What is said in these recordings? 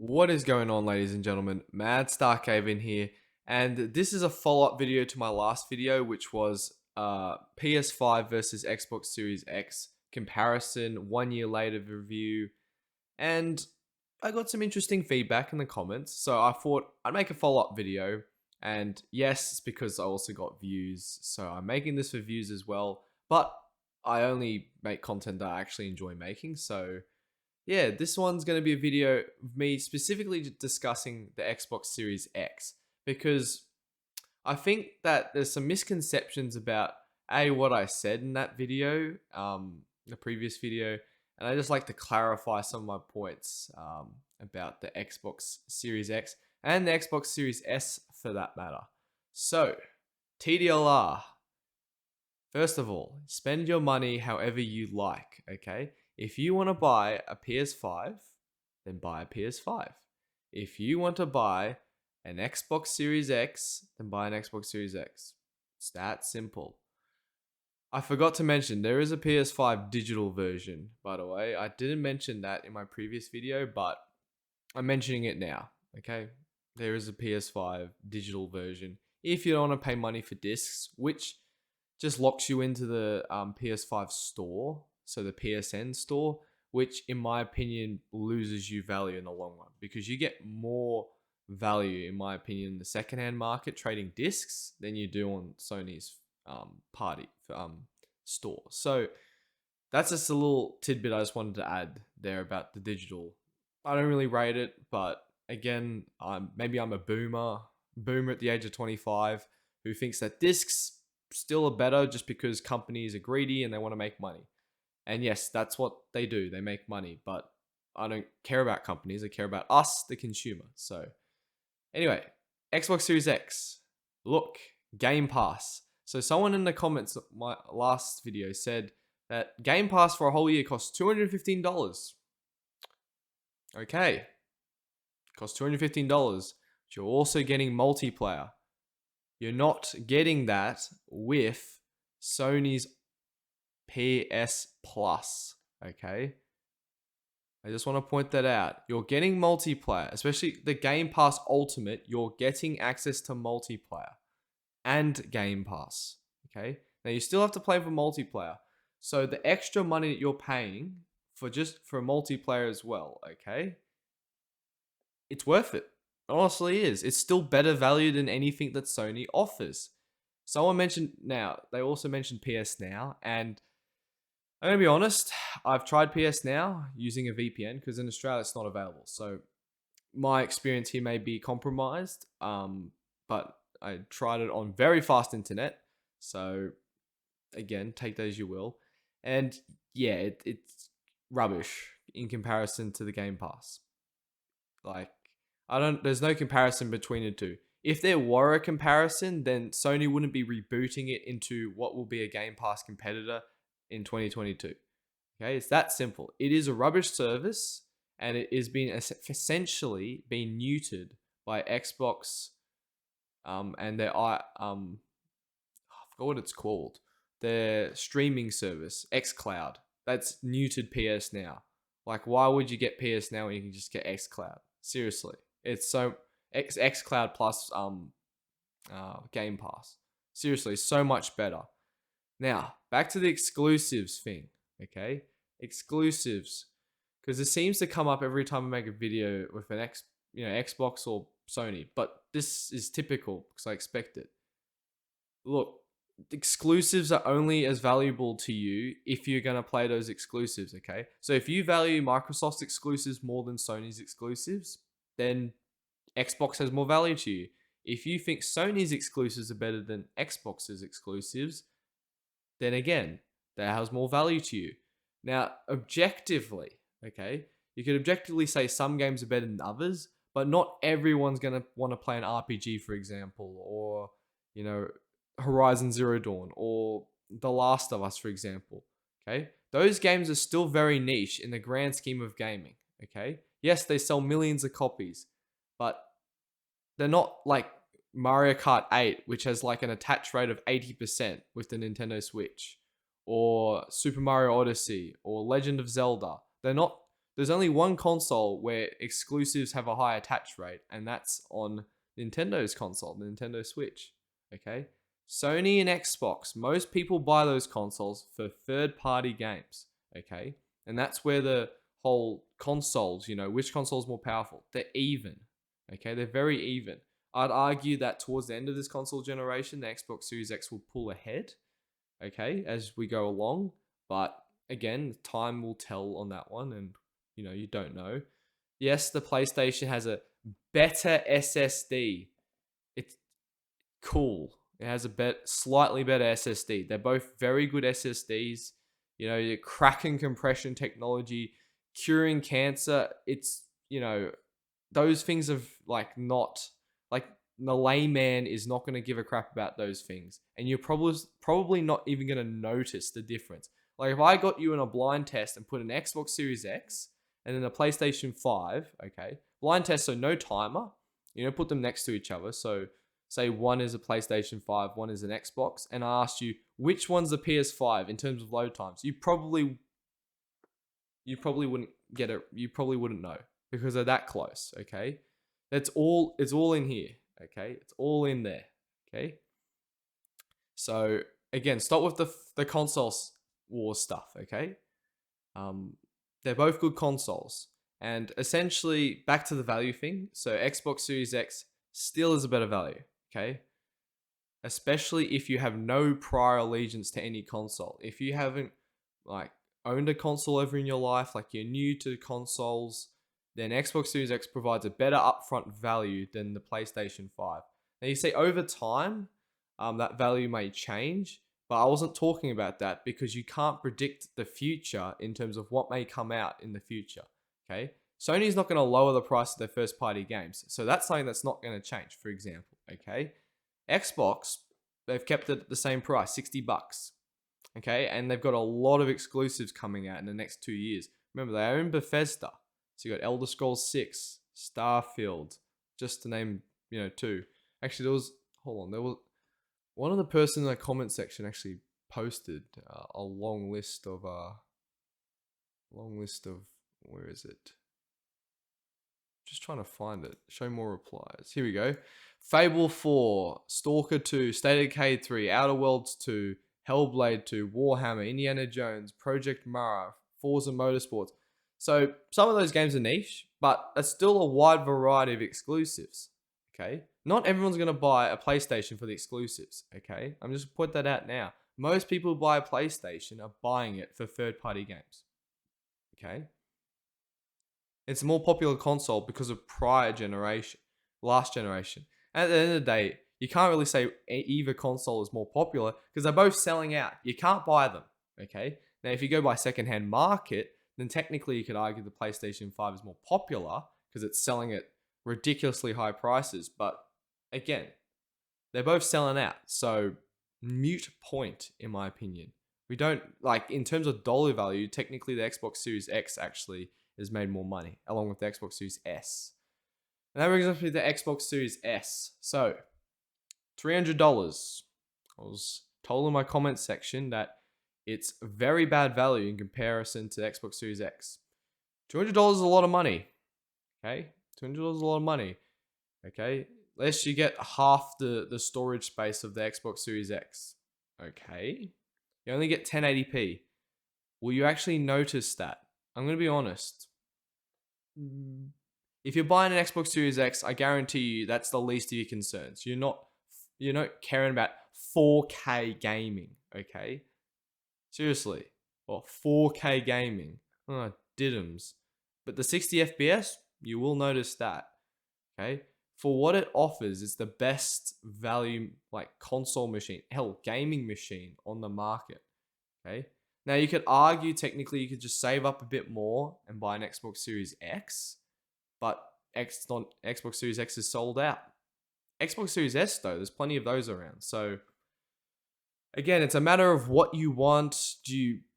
What is going on, ladies and gentlemen? Mad Starkaven here, and this is a follow-up video to my last video, which was PS5 versus Xbox Series X comparison, 1 year later review, and I got some interesting feedback in the comments, so I thought I'd make a follow-up video. And yes, it's because I also got views, so I'm making this for views as well, but I only make content that I actually enjoy making, so yeah, this one's going to be a video of me specifically discussing the Xbox Series X because I think that there's some misconceptions about what I said in that video, the previous video, and I just like to clarify some of my points about the Xbox Series X and the Xbox Series S for that matter. So, TDLR. First of all, spend your money however you like, okay? If you want to buy a PS5, then buy a PS5. If you want to buy an Xbox Series X, then buy an Xbox Series X. It's that simple. I forgot to mention there is a PS5 digital version, by the way. I didn't mention that in my previous video, but I'm mentioning it now, okay? There is a PS5 digital version. If you don't want to pay money for discs, which just locks you into the PS5 store, so the PSN store, which in my opinion loses you value in the long run because you get more value, in my opinion, in the secondhand market trading discs than you do on Sony's party store. So that's just a little tidbit I just wanted to add there about the digital. I don't really rate it, but again, maybe I'm a boomer at the age of 25 who thinks that discs still are better just because companies are greedy and they want to make money. And yes, that's what they do. They make money, but I don't care about companies. I care about us, the consumer. So anyway, Xbox Series X. Look, Game Pass. So someone in the comments of my last video said that Game Pass for a whole year costs $215. Okay, costs $215. But you're also getting multiplayer. You're not getting that with Sony's PS Plus, okay? I just want to point that out. You're getting multiplayer, especially the Game Pass Ultimate. You're getting access to multiplayer and Game Pass, okay? Now you still have to play for multiplayer. So the extra money that you're paying for multiplayer as well, okay? It's worth it. It honestly is. It's still better value than anything that Sony offers. Someone mentioned now, they also mentioned PS Now, and I'm gonna be honest, I've tried PS Now using a VPN because in Australia it's not available. So my experience here may be compromised, but I tried it on very fast internet. So again, take that as you will. And yeah, it's rubbish in comparison to the Game Pass. Like, there's no comparison between the two. If there were a comparison, then Sony wouldn't be rebooting it into what will be a Game Pass competitor in 2022. Okay, it's that simple. It is a rubbish service, and it is being essentially being neutered by Xbox, and I forgot what it's called. Their streaming service, XCloud. That's neutered PS Now. Like, why would you get PS Now when you can just get XCloud? Seriously, it's so XCloud plus Game Pass. Seriously, so much better. Now, back to the exclusives thing, okay? Exclusives, because it seems to come up every time I make a video with Xbox or Sony, but this is typical because I expect it. Look, exclusives are only as valuable to you if you're going to play those exclusives, okay? So if you value Microsoft's exclusives more than Sony's exclusives, then Xbox has more value to you. If you think Sony's exclusives are better than Xbox's exclusives, then again, that has more value to you. Now, objectively, okay, you could objectively say some games are better than others, but not everyone's going to want to play an RPG, for example, or, Horizon Zero Dawn, or The Last of Us, for example, okay? Those games are still very niche in the grand scheme of gaming, okay? Yes, they sell millions of copies, but they're not like Mario Kart 8, which has like an attach rate of 80% with the Nintendo Switch, or Super Mario Odyssey, or Legend of Zelda. there's only one console where exclusives have a high attach rate, and that's on Nintendo's console, the Nintendo Switch. Okay? Sony and Xbox, most people buy those consoles for third-party games. Okay? And that's where the whole consoles, which console is more powerful? They're even. Okay? They're very even. I'd argue that towards the end of this console generation, the Xbox Series X will pull ahead, okay, as we go along. But again, time will tell on that one, and you don't know. Yes, the PlayStation has a better SSD. It's cool. It has a slightly better SSD. They're both very good SSDs. Your cracking compression technology, curing cancer. It's those things of not like the layman is not going to give a crap about those things, and you're probably not even going to notice the difference. Like if I got you in a blind test and put an Xbox Series X and then a PlayStation 5, okay, blind test, so no timer, put them next to each other. So say one is a PlayStation 5, one is an Xbox, and I asked you which one's the PS5 in terms of load times, you probably wouldn't get it. You probably wouldn't know because they're that close. Okay, it's all in here. Okay, it's all in there. Okay, so again, stop with the consoles war stuff. Okay, they're both good consoles, and essentially back to the value thing. So Xbox Series X still is a better value. Okay, especially if you have no prior allegiance to any console. If you haven't owned a console ever in your life, like you're new to consoles, then Xbox Series X provides a better upfront value than the PlayStation 5. Now you say over time, that value may change, but I wasn't talking about that because you can't predict the future in terms of what may come out in the future. Okay, Sony's not going to lower the price of their first party games, so that's something that's not going to change. For example, okay, Xbox, they've kept it at the same price, $60. Okay, and they've got a lot of exclusives coming out in the next 2 years. Remember, they own Bethesda. So you got Elder Scrolls 6, Starfield, just to name, two. Actually, there was one of the person in the comment section actually posted a long list of, where is it? Just trying to find it. Show more replies. Here we go. Fable 4, Stalker 2, State of Decay 3, Outer Worlds 2, Hellblade 2, Warhammer, Indiana Jones, Project Mara, Forza Motorsports. So some of those games are niche, but that's still a wide variety of exclusives. Okay, not everyone's going to buy a PlayStation for the exclusives. Okay, I'm just put that out now. Most people who buy a PlayStation are buying it for third-party games. Okay, it's a more popular console because of last generation. At the end of the day, you can't really say either console is more popular because they're both selling out. You can't buy them. Okay, now if you go by secondhand market, then technically you could argue the PlayStation 5 is more popular because it's selling at ridiculously high prices. But again, they're both selling out. So mute point, in my opinion. We don't, in terms of dollar value, technically the Xbox Series X actually has made more money along with the Xbox Series S. And that brings us to the Xbox Series S. So $300. I was told in my comment section that it's very bad value in comparison to the Xbox Series X. $200 is a lot of money. Okay? $200 is a lot of money. Okay? Unless you get half the storage space of the Xbox Series X. Okay? You only get 1080p. Will you actually notice that? I'm going to be honest. If you're buying an Xbox Series X, I guarantee you that's the least of your concerns. You're not caring about 4K gaming, okay? Seriously. Well, 4K gaming. Oh, diddums. But the 60 FPS, you will notice that, okay? For what it offers, it's the best value, console machine, hell, gaming machine on the market, okay? Now, you could argue, technically, you could just save up a bit more and buy an Xbox Series X, but Xbox Series X is sold out. Xbox Series S, though, there's plenty of those around. So, again, it's a matter of what you want.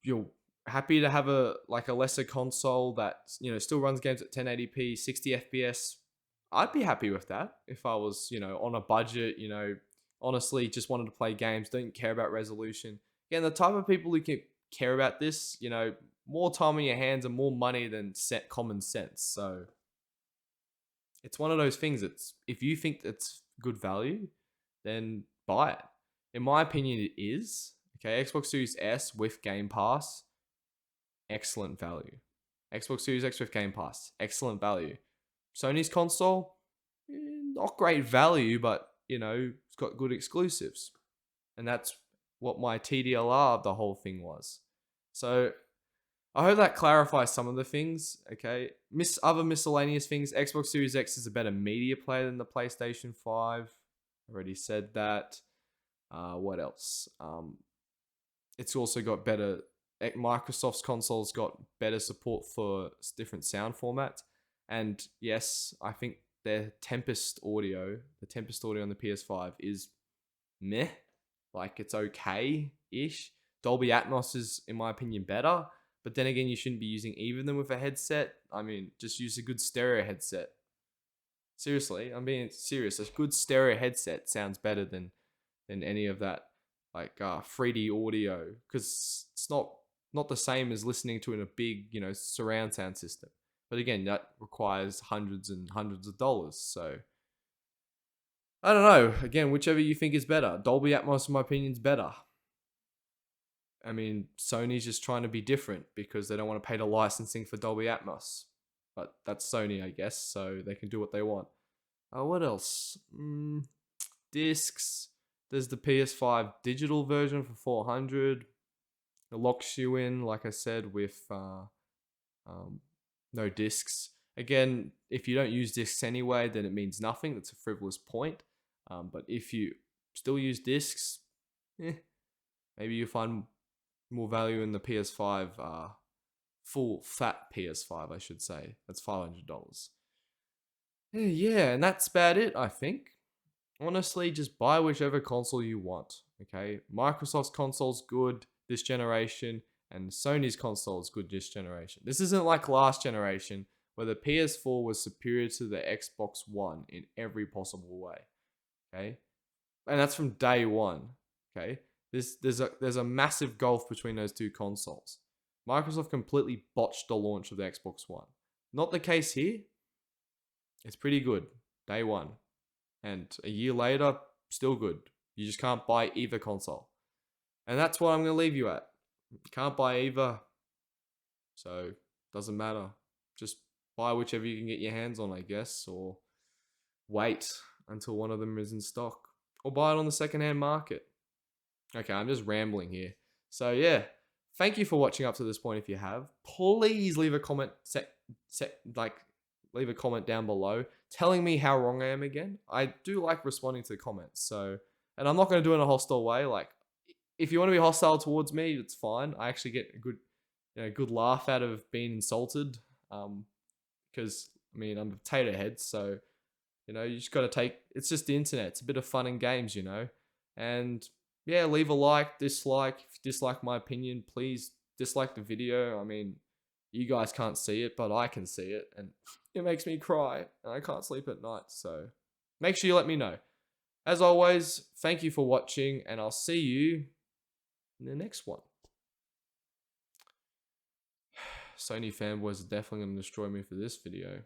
You're happy to have a lesser console that still runs games at 1080p, 60 FPS? I'd be happy with that if I was on a budget. Honestly, just wanted to play games, don't care about resolution. Again, the type of people who can care about this, more time on your hands and more money than common sense. So it's one of those things. It's if you think it's good value, then buy it. In my opinion, it is. Okay, Xbox Series S with Game Pass, excellent value. Xbox Series X with Game Pass, excellent value. Sony's console, not great value, but it's got good exclusives. And that's what my TDLR of the whole thing was. So I hope that clarifies some of the things. Okay, other miscellaneous things. Xbox Series X is a better media player than the PlayStation 5. Already said that. What else? It's also got better. Microsoft's console's got better support for different sound formats. And yes, I think the Tempest audio on the PS5 is meh. Like, it's okay-ish. Dolby Atmos is, in my opinion, better. But then again, you shouldn't be using either of them with a headset. I mean, just use a good stereo headset. Seriously, I'm being serious. A good stereo headset sounds better than any of that, like 3D audio, because it's not the same as listening to in a big surround sound system. But again, that requires hundreds and hundreds of dollars. So I don't know. Again, whichever you think is better. Dolby Atmos, in my opinion, is better. I mean, Sony's just trying to be different because they don't want to pay the licensing for Dolby Atmos. But that's Sony, I guess, so they can do what they want. What else? Discs. There's the PS5 digital version for $400. It locks you in, like I said, with no discs. Again, if you don't use discs anyway, then it means nothing. That's a frivolous point. But if you still use discs, maybe you find more value in the PS5, full fat PS5, I should say. That's $500. Yeah, and that's about it, I think. Honestly, just buy whichever console you want, okay? Microsoft's console's good this generation, and Sony's console is good this generation. This isn't like last generation, where the PS4 was superior to the Xbox One in every possible way, okay? And that's from day one, okay? There's a massive gulf between those two consoles. Microsoft completely botched the launch of the Xbox One. Not the case here. It's pretty good, day one. And a year later, still good. You just can't buy either console. And that's what I'm going to leave you at. You can't buy either. So, doesn't matter. Just buy whichever you can get your hands on, I guess. Or wait until one of them is in stock. Or buy it on the secondhand market. Okay, I'm just rambling here. So, yeah. Thank you for watching up to this point if you have. Please leave a comment leave a comment down below telling me how wrong I am again. I do like responding to the comments. So, and I'm not going to do it in a hostile way. Like, if you want to be hostile towards me, it's fine. I actually get a good laugh out of being insulted. Because I mean, I'm a potato head, so you just got to take. It's just the internet. It's a bit of fun and games, And yeah, leave a like, dislike. If you dislike my opinion, please dislike the video. I mean, you guys can't see it, but I can see it, and it makes me cry, and I can't sleep at night. So make sure you let me know. As always, thank you for watching, and I'll see you in the next one. Sony fanboys are definitely going to destroy me for this video.